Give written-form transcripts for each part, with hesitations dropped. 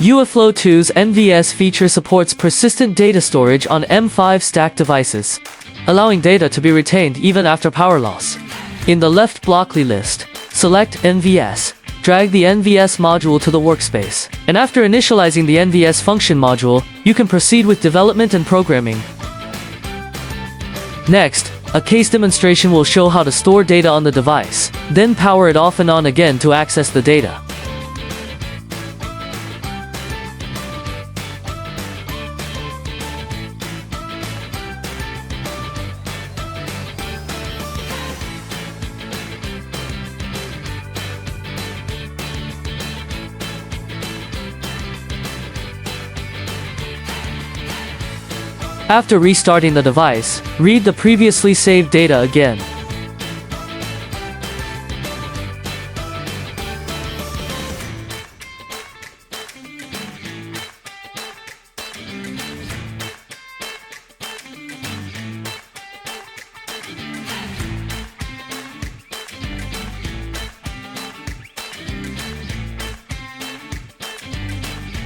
UiFlow2's NVS feature supports persistent data storage on M5 stacked devices, allowing data to be retained even after power loss. In the left blockly list, select NVS, drag the NVS module to the workspace, and after initializing the NVS function module, you can proceed with development and programming. Next, a case demonstration will show how to store data on the device, then power it off and on again to access the data. After restarting the device, read the previously saved data again.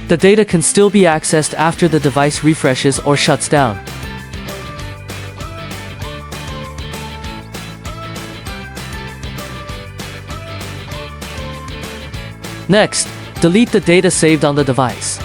The data can still be accessed after the device refreshes or shuts down. Next, delete the data saved on the device.